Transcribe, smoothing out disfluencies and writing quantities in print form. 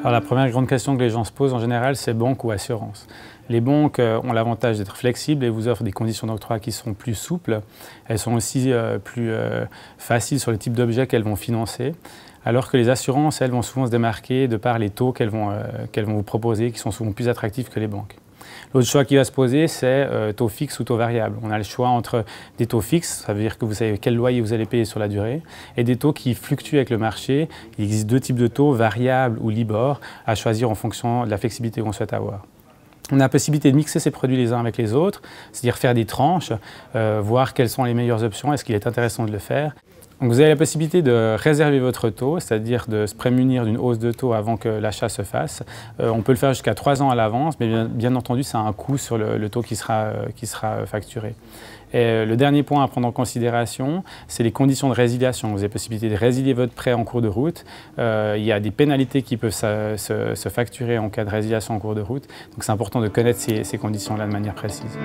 Alors la première grande question que les gens se posent en général, c'est banque ou assurance. Les banques ont l'avantage d'être flexibles et vous offrent des conditions d'octroi qui sont plus souples. Elles sont aussi plus faciles sur le type d'objet qu'elles vont financer. Alors que les assurances, elles, vont souvent se démarquer de par les taux qu'elles vont vous proposer, qui sont souvent plus attractifs que les banques. L'autre choix qui va se poser, c'est taux fixe ou taux variable. On a le choix entre des taux fixes, ça veut dire que vous savez quel loyer vous allez payer sur la durée, et des taux qui fluctuent avec le marché. Il existe deux types de taux, variable ou Libor, à choisir en fonction de la flexibilité qu'on souhaite avoir. On a la possibilité de mixer ces produits les uns avec les autres, c'est-à-dire faire des tranches, voir quelles sont les meilleures options, est-ce qu'il est intéressant de le faire. Donc vous avez la possibilité de réserver votre taux, c'est-à-dire de se prémunir d'une hausse de taux avant que l'achat se fasse. On peut le faire jusqu'à 3 ans à l'avance, mais bien entendu, ça a un coût sur le taux qui sera facturé. Et le dernier point à prendre en considération, c'est les conditions de résiliation. Vous avez la possibilité de résilier votre prêt en cours de route. Il y a des pénalités qui peuvent se facturer en cas de résiliation en cours de route. Donc c'est important de connaître ces conditions-là de manière précise.